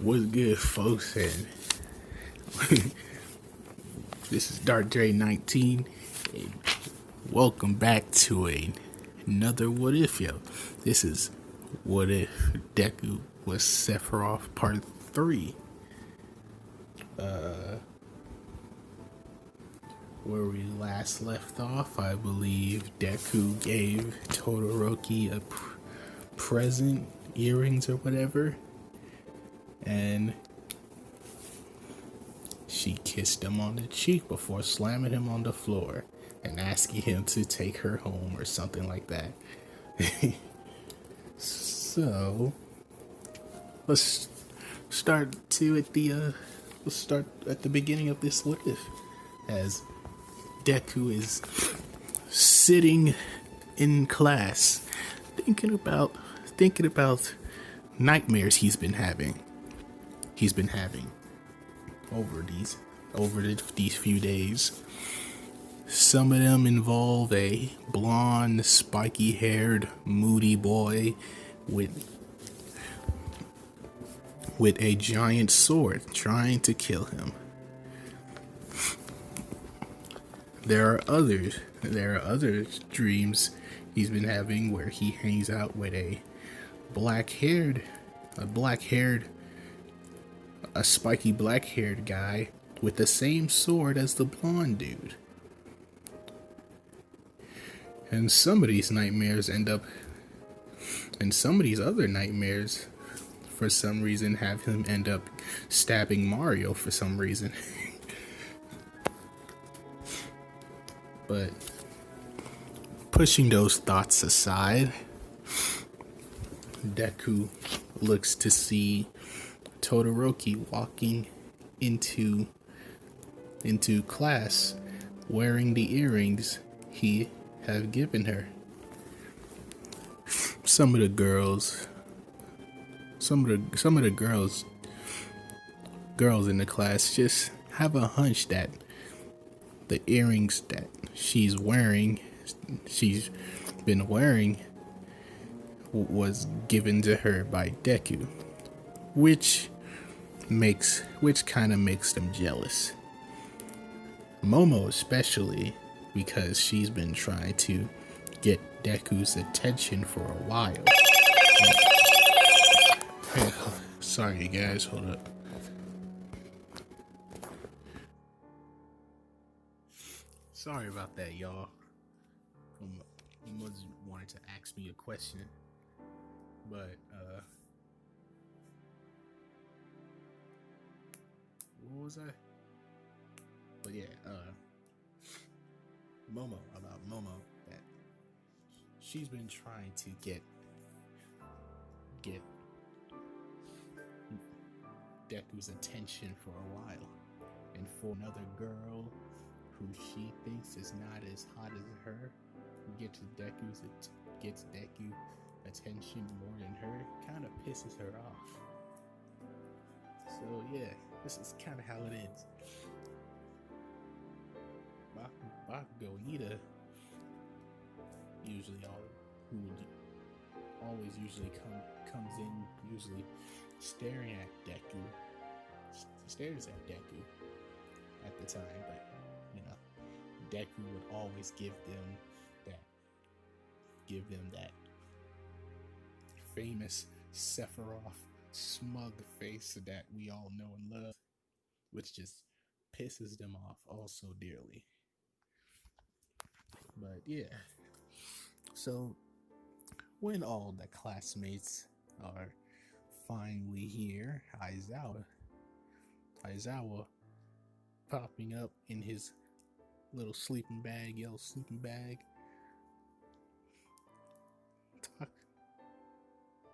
What's good, folks? And this is Dark Dre 19, and welcome back to another What If, yo. This is What If Deku was Sephiroth Part 3. Where we last left off, I believe Deku gave Todoroki a present, earrings or whatever, and she kissed him on the cheek before slamming him on the floor and asking him to take her home or something like that. So let's start at the beginning of this what if, as Deku is sitting in class thinking about nightmares he's been having over these few days. Some of them involve a blonde, spiky-haired, moody boy with a giant sword trying to kill him. There are other dreams he's been having where he hangs out with a spiky black-haired guy with the same sword as the blonde dude. And some of these other nightmares, for some reason, have him end up stabbing Mario for some reason. But pushing those thoughts aside, Deku looks to see Todoroki walking into class wearing the earrings he have given her. Some of the girls in the class just have a hunch that the earrings that she's been wearing was given to her by Deku, which kind of makes them jealous. Momo especially, because she's been trying to get Deku's attention for a while. Hey, sorry guys, hold up. Sorry about that, y'all. Was wanted to ask me a question, but what was I? But yeah, Momo, that she's been trying to get Deku's attention for a while, and for another girl who she thinks is not as hot as her gets Deku attention more than her, kind of pisses her off. So yeah, this is kind of how it is. Bakugo Ida comes in staring at Deku, stares at Deku at the time, but Deku would always give them that famous Sephiroth smug face that we all know and love, which just pisses them off also dearly. But yeah, so when all the classmates are finally here, Aizawa popping up in his little yellow sleeping bag,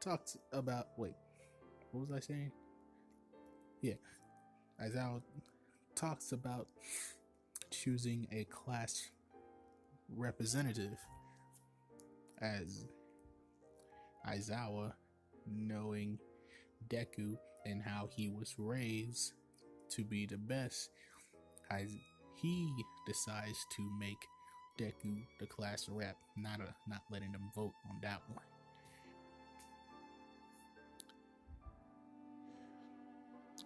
talked about, what was I saying? Yeah, Aizawa talks about choosing a class representative, as Aizawa, knowing Deku and how he was raised to be the best, he decides to make Deku the class rep, not letting them vote on that one.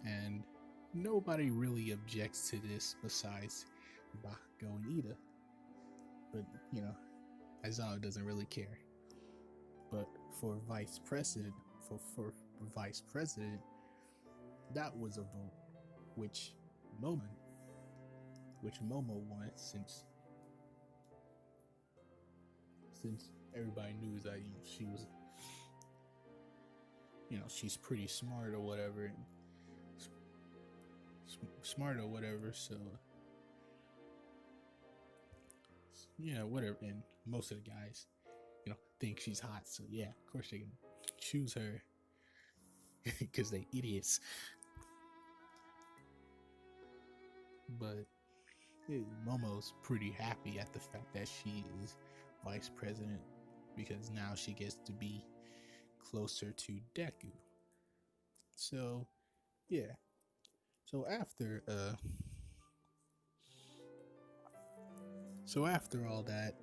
And nobody really objects to this besides Bakugo and Ida. But, Aizawa doesn't really care. But for vice president, for vice president, that was a vote which Momo won, since everybody knew that she was, she's pretty smart or whatever, so whatever. And most of the guys, think she's hot, so yeah, of course they can choose her because they idiots. But Momo's pretty happy at the fact that she is vice president, because now she gets to be closer to Deku. So yeah, so after all that,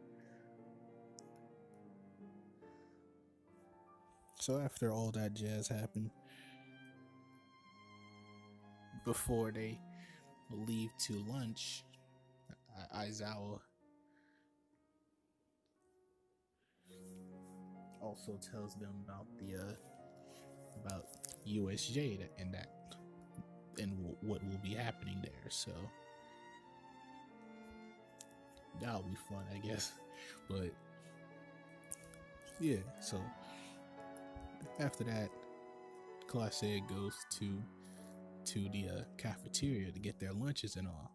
jazz happened, before they leave to lunch, Aizawa also tells them about the about USJ and what will be happening there. So that'll be fun, I guess. But yeah, so after that, Classe goes to the cafeteria to get their lunches and all.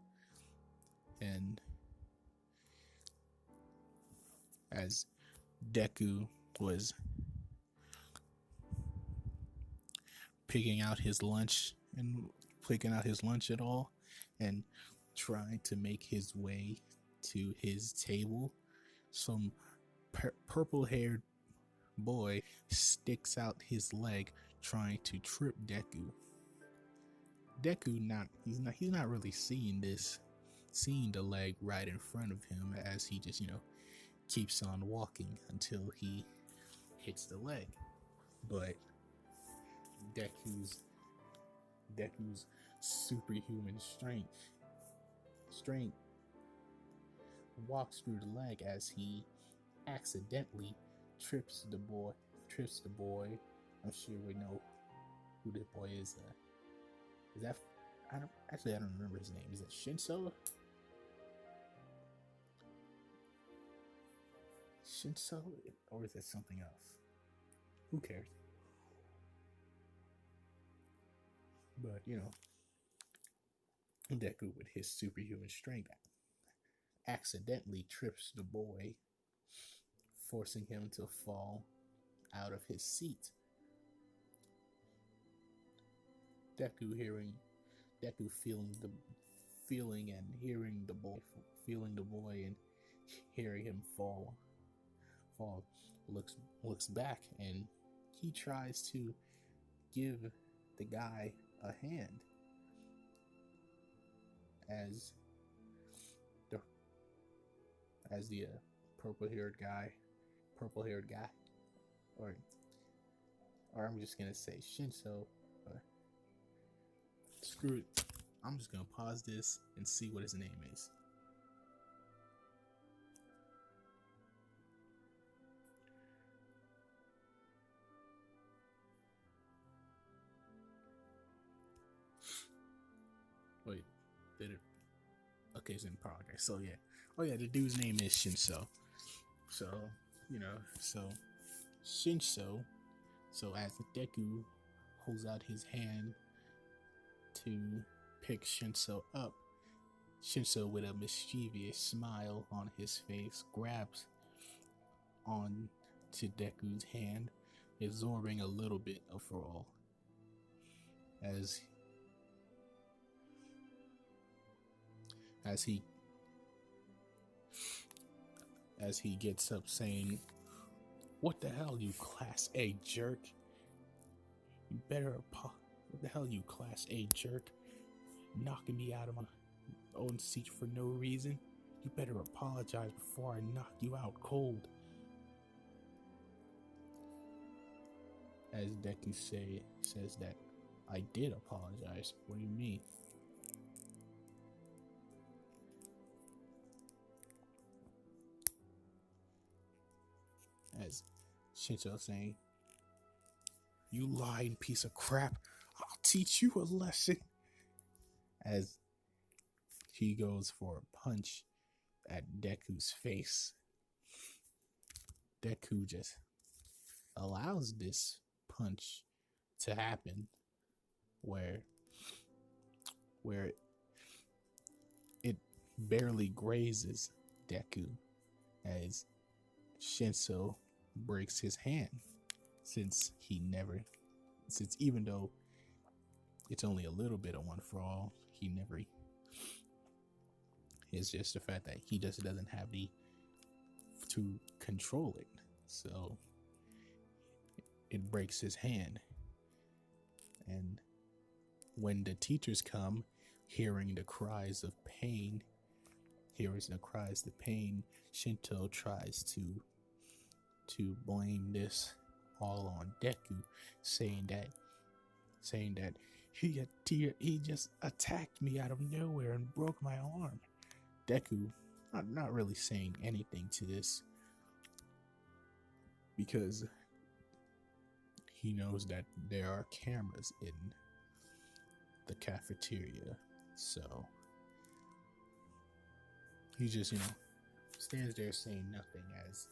And as Deku was picking out his lunch at all, and trying to make his way to his table, some purple-haired boy sticks out his leg trying to trip Deku. He's not really seeing the leg right in front of him, as he just keeps on walking until he hits the leg. But Deku's superhuman strength walks through the leg as he accidentally trips the boy. I'm sure we know who the boy is. Is that? I don't remember his name. Is it Shinso? Or is it something else? Who cares? But Deku, with his superhuman strength, accidentally trips the boy, forcing him to fall out of his seat. Deku feeling and hearing the boy and hearing him fall, looks back, and he tries to give the guy a hand, as the purple-haired guy, or I'm just gonna say Shinso. Screw it. I'm just gonna pause this and see what his name is. Wait, did it? Okay, it's in progress. So yeah. Oh yeah, the dude's name is Shinso. So, Shinso. So as Deku holds out his hand to pick Shinso up, Shinso, with a mischievous smile on his face, grabs on to Deku's hand, absorbing a little bit of all. As he gets up, saying, "What the hell, you Class A jerk? You better what the hell, you Class A jerk? Knocking me out of my own seat for no reason? You better apologize before I knock you out cold." As Deku says that I did apologize. What do you mean? As Shinto saying, "You lying piece of crap. I'll teach you a lesson." As he goes for a punch at Deku's face, Deku just allows this punch to happen where where it barely grazes Deku as Shinso breaks his hand since even though it's only a little bit of one for all, he never it's just the fact that he just doesn't have the to control it. So it breaks his hand. And when the teachers come, hearing the cries of pain, Shinto tries to blame this all on Deku, saying that he just attacked me out of nowhere and broke my arm. Deku not really saying anything to this because he knows that there are cameras in the cafeteria, so he just, stands there saying nothing as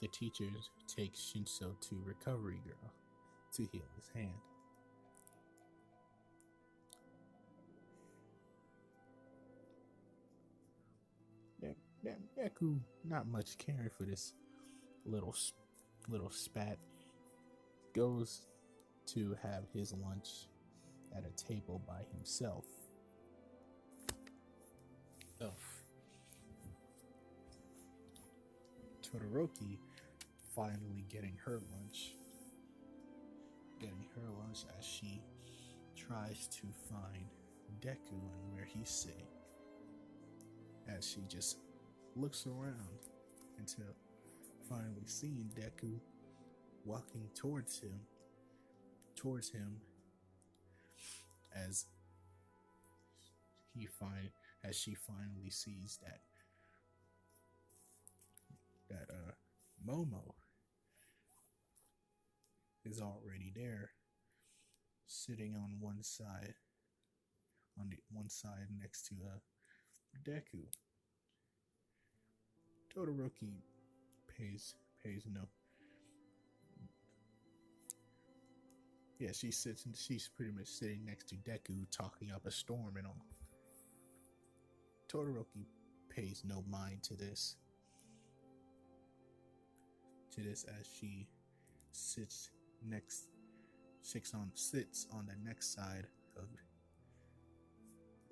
the teachers take Shinso to Recovery Girl to heal his hand. Deku, not much caring for this little spat, goes to have his lunch at a table by himself. Oh. Todoroki finally getting her lunch as she tries to find Deku and where he's sitting, as she just looks around until finally seeing Deku walking towards him as she finally sees that Momo is already there, sitting on one side next to Deku. Todoroki pays no. Yeah, she's pretty much sitting next to Deku, talking up a storm and all. Todoroki pays no mind to this as she sits on the next side of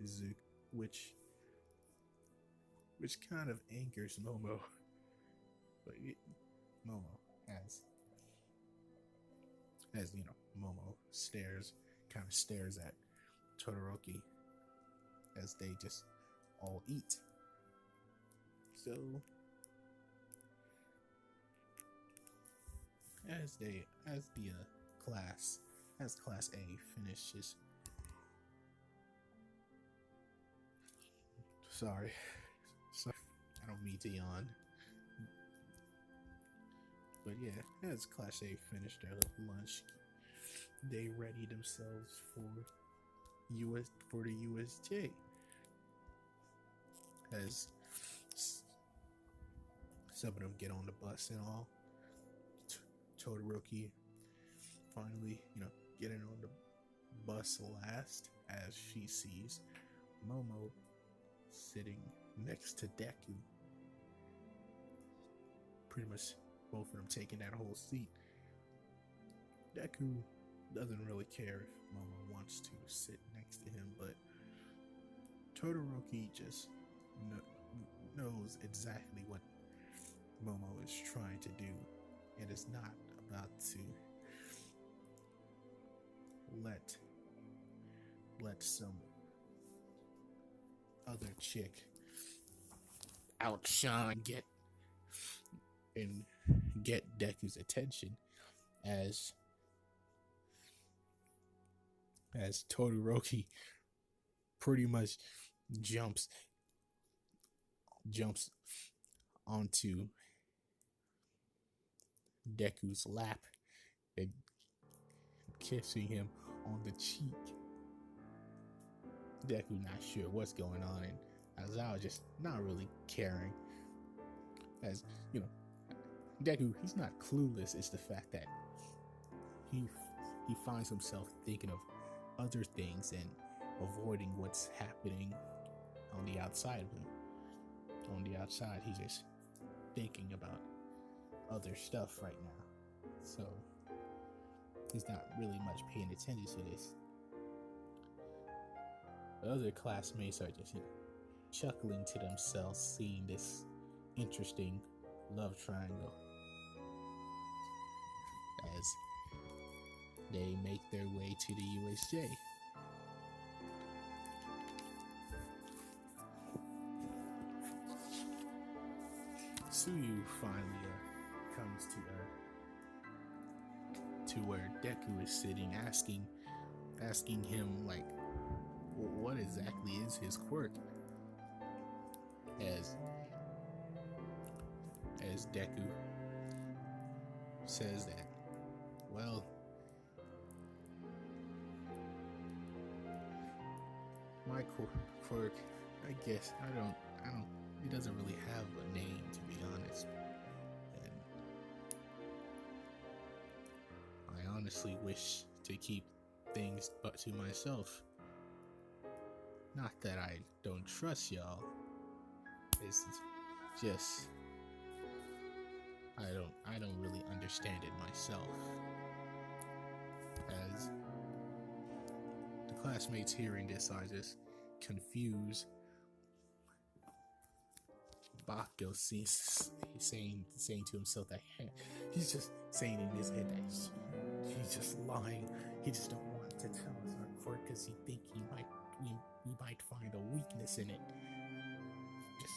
Izuku, which kind of angers Momo. But Momo Momo stares at Todoroki as they just all eat. So as class A finishes, sorry, I don't mean to yawn, but yeah, as class A finished their lunch, they ready themselves for the USJ, as some of them get on the bus and all. Todoroki finally, getting on the bus last, as she sees Momo sitting next to Deku. Pretty much both of them taking that whole seat. Deku doesn't really care if Momo wants to sit next to him, but Todoroki just knows exactly what Momo is trying to do, and is not about to let some other chick outshine get Deku's attention, as as Todoroki pretty much jumps onto Deku's lap and kissing him on the cheek. Deku not sure what's going on, and Aizawa just not really caring. As you know, Deku, he's not clueless. It's the fact that he finds himself thinking of other things and avoiding what's happening on the outside of him. On the outside, he's just thinking about other stuff right now. So he's not really much paying attention to this. The other classmates are just, chuckling to themselves, seeing this interesting love triangle as they make their way to the USJ. Tsuyu finally comes to where Deku is sitting, asking him, like, what exactly is his quirk? As Deku says that, well, my quirk, I guess, I don't, it doesn't really have a name, to be honest. And I honestly wish to keep things but to myself. Not that I don't trust y'all. It's just I don't really understand it myself. As the classmates hearing this are just confused. Bakugo seems saying to himself that he's just saying in his head that he's just lying. He just don't want to tell us our quirk because he think we might find a weakness in it. Just,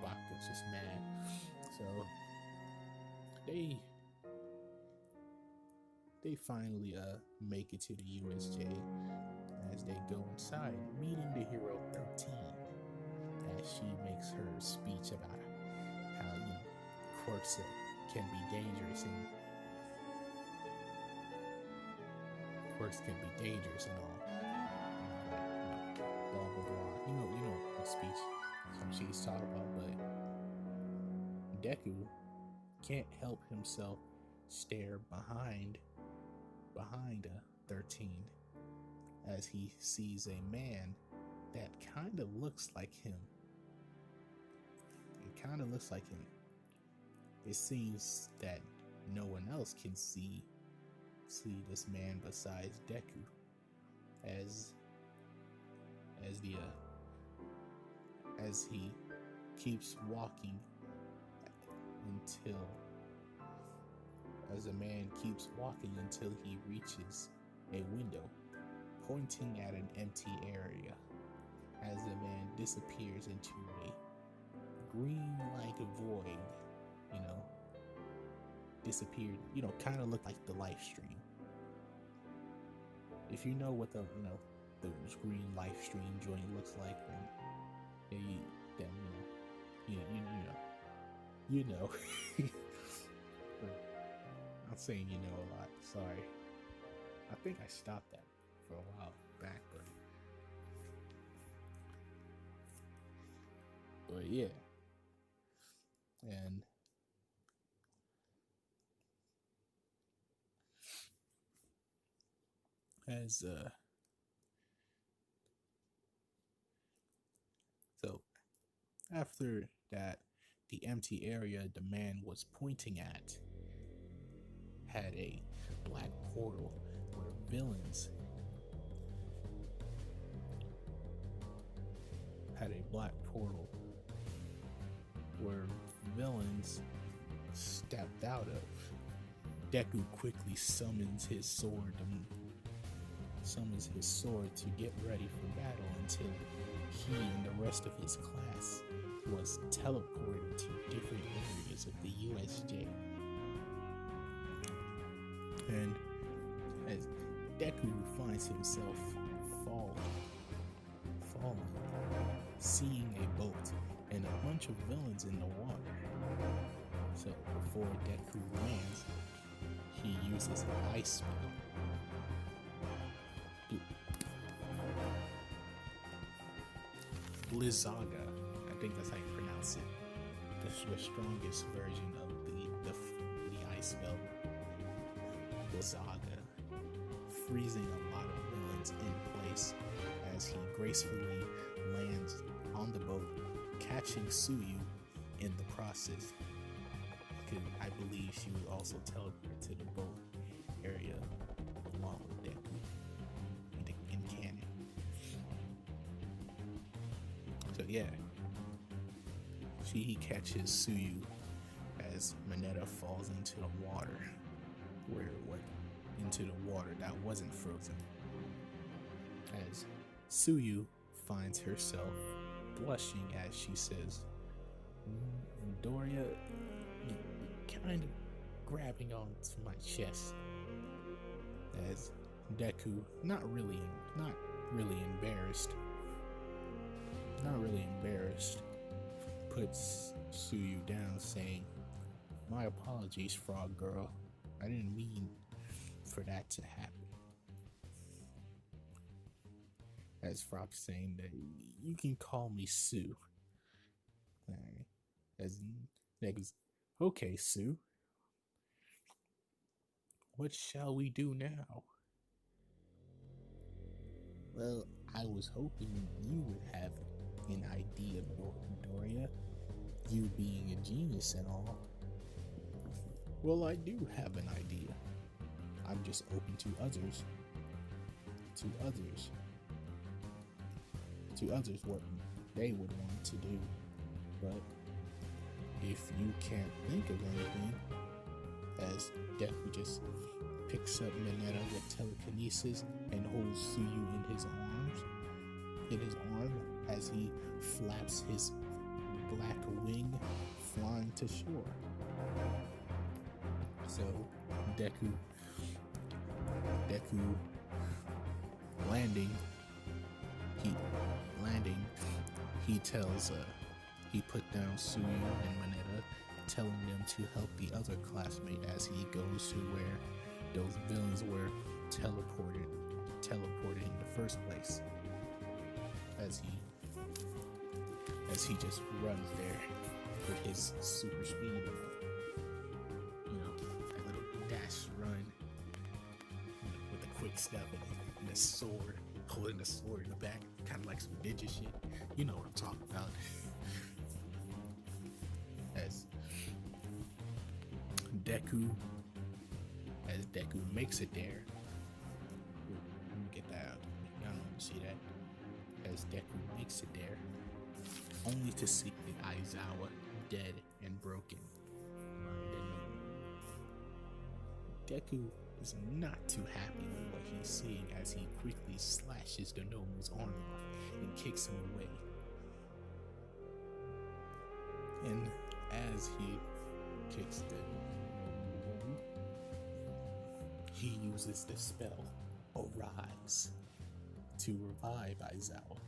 Bakugo's just mad. So they finally make it to the USJ as they go inside, meeting the hero 13 as she makes her speech about how quirks can be dangerous and all. Blah blah blah. You know what speech she's talking about, but Deku can't help himself stare behind 13 as he sees a man that kind of looks like him. It seems that no one else can see this man besides Deku, as he keeps walking until he reaches a window pointing at an empty area, as the man disappears into a green-like void, disappeared, kind of looked like the live stream. If you know what the green live stream joint looks like, then you know. I'm saying a lot. Sorry. I think I stopped that for a while back, but yeah. And as so after that, the empty area the man was pointing at had a black portal where villains stepped out of. Deku quickly summons his sword to get ready for battle until he and the rest of his class was teleported to different areas of the USJ. And Deku finds himself falling, seeing a boat and a bunch of villains in the water. So before Deku lands, he uses an ice spell. Blizzaga, I think that's how you pronounce it. The strongest version of the ice spell, Blizzaga, freezing a lot of villains in place as he gracefully lands on the boat, catching Tsuyu in the process. Because I believe she was also teleported to the boat area along with Deku in canon. So yeah, he catches Tsuyu as Mineta falls into the water, into the water that wasn't frozen. As Tsuyu finds herself blushing as she says, "Doria, you're kind of grabbing onto my chest." As Deku, not really embarrassed, puts Tsuyu down, saying, "My apologies, Frog Girl. I didn't mean for that to happen." As Frog's saying that you can call me Sue. Alright. As Deku's, "Okay, Sue. What shall we do now?" "Well, I was hoping you would have an idea, Doria. You being a genius and all." "Well, I do have an idea. I'm just open to others what they would want to do. But if you can't think of anything," as Deku just picks up Mineta with telekinesis and holds Tsuyu in his arm as he flaps his black wing, flying to shore. So Deku landing, he put down Tsuyu and Mineta, telling them to help the other classmate as he goes to where those villains were teleported in the first place. As he just runs there with his super speed, that little dash run with a quick step and a sword, holding the sword in the back, kind of like some ninja shit. You know what I'm talking about. As Deku makes it there. Let me get that out. Y'all don't see that. As Deku makes it there, only to see Aizawa dead and broken. Deku is not too happy with what he's seeing as he quickly slashes the Nomu's arm off and kicks him away. And as he kicks the Nomu, he uses the spell Arise to revive Aizawa.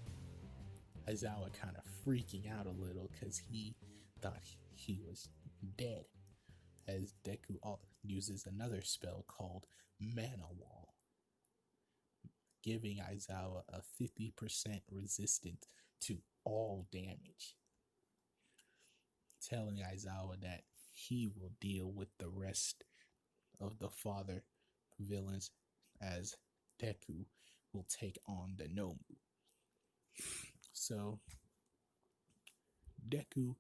Aizawa kind of freaking out a little because he thought he was dead. As Deku uses another spell called Mana Wall, giving Aizawa a 50% resistance to all damage, telling Aizawa that he will deal with the rest of the father villains as Deku will take on the Nomu. So Deku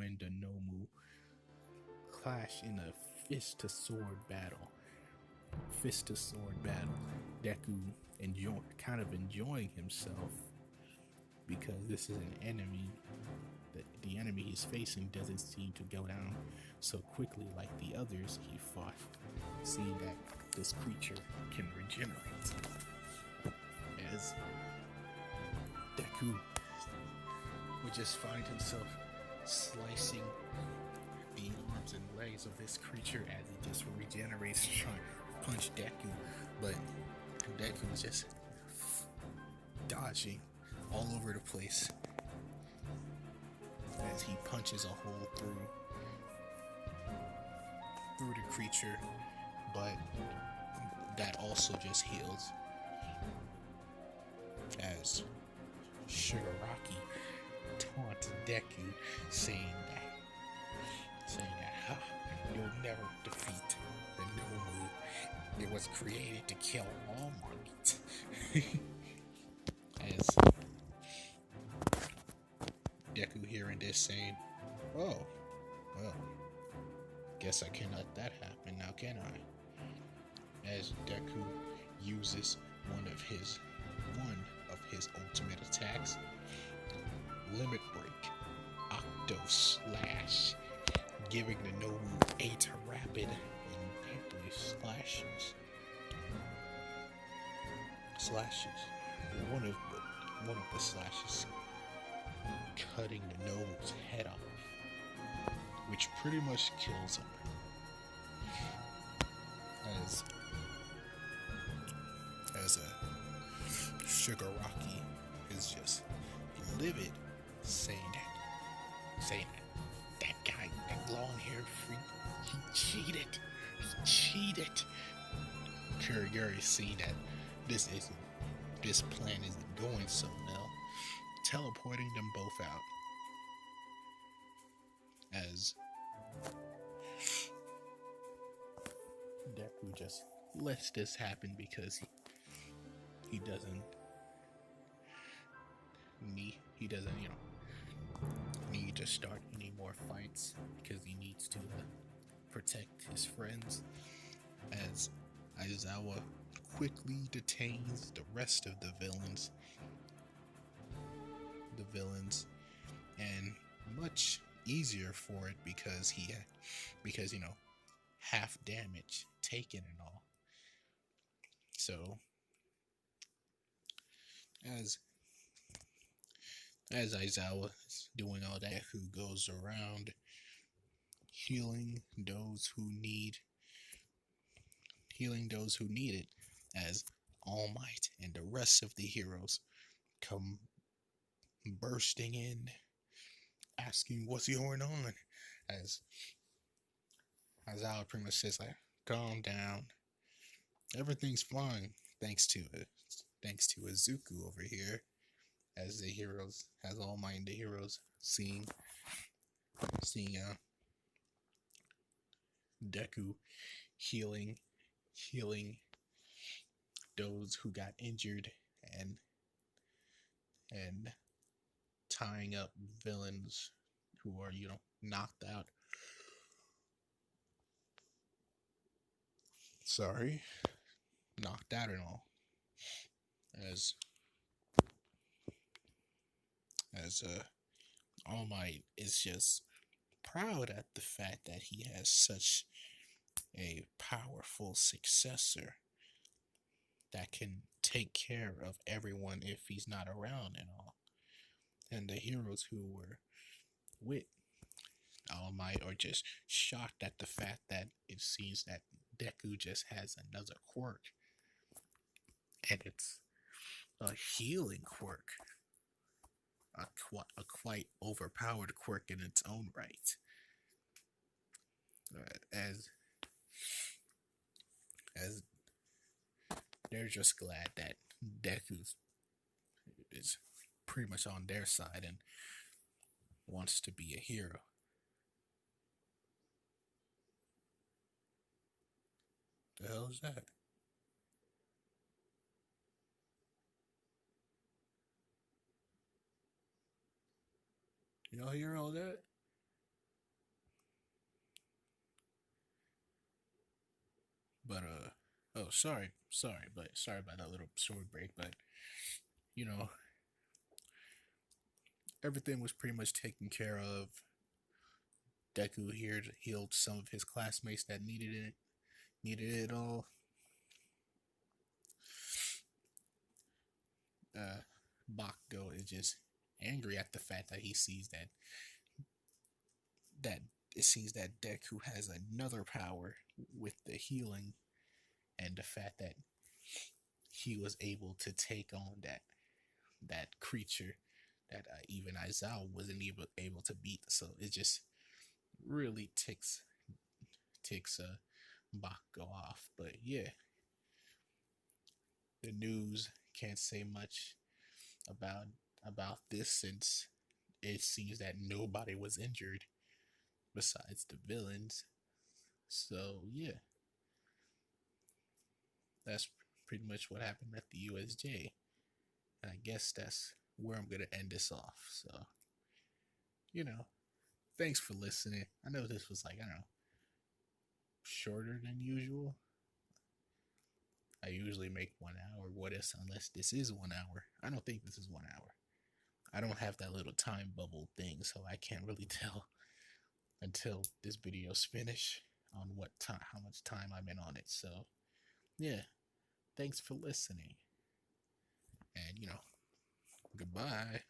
and the Nomu clash in a fist-to-sword battle. Deku enjoying himself because this is an enemy that the enemy he's facing doesn't seem to go down so quickly like the others he fought, seeing that this creature can regenerate. As Deku would just find himself slicing the arms and legs of this creature as he just regenerates, trying to punch Deku, but Deku is just dodging all over the place as he punches a hole through the creature, but that also just heals as Shigaraki taunts Deku, saying that you'll never defeat the Nomu. It was created to kill all Might. As Deku hearing this saying, "Oh, well, guess I can't let that happen now, can I?" As Deku uses one of his ultimate attacks, Limit Break, Octo Slash, giving the Nomu 8 rapid and deadly slashes. One of the slashes cutting the Nomu's head off, which pretty much kills him. As a Shigaraki is just livid, saying that guy, that long-haired freak, he cheated. Kuriguri seeing that this plan isn't going so well, teleporting them both out. As Deku just lets this happen because he doesn't need to start any more fights, because he needs to protect his friends. As Aizawa quickly detains the rest of the villains, and much easier for it because half damage taken and all. So as Aizawa is doing all that, who goes around healing those who need it, as All Might and the rest of the heroes come bursting in, asking what's going on. As Aizawa pretty much says, like, calm down, everything's fine, thanks to Izuku over here. As All Might and the heroes seeing Deku healing those who got injured, and tying up villains who are knocked out. Knocked out and all. As All Might is just proud at the fact that he has such a powerful successor that can take care of everyone if he's not around and all. And the heroes who were with All Might are just shocked at the fact that it seems that Deku just has another quirk, and it's a healing quirk, a quite overpowered quirk in its own right. As they're just glad that Deku is pretty much on their side and wants to be a hero. The hell is that? Y'all hear all that? But oh, sorry about that little sword break. But everything was pretty much taken care of. Deku here healed some of his classmates that needed it all. Bakugo is just angry at the fact that he sees that it seems that Deku has another power with the healing and the fact that he was able to take on that creature that even Aizawa wasn't able to beat. So it just really ticks Bakugo off. But yeah, the news can't say much about this since it seems that nobody was injured besides the villains. So yeah, that's pretty much what happened at the USJ. And I guess that's where I'm gonna end this off. So, you know, thanks for listening. I know this was like, I don't know, shorter than usual. I usually make 1 hour. What if unless this is 1 hour? I don't think this is 1 hour. I don't have that little time bubble thing, so I can't really tell until this video's finished on what time, how much time I'm in on it. So yeah, thanks for listening, and goodbye.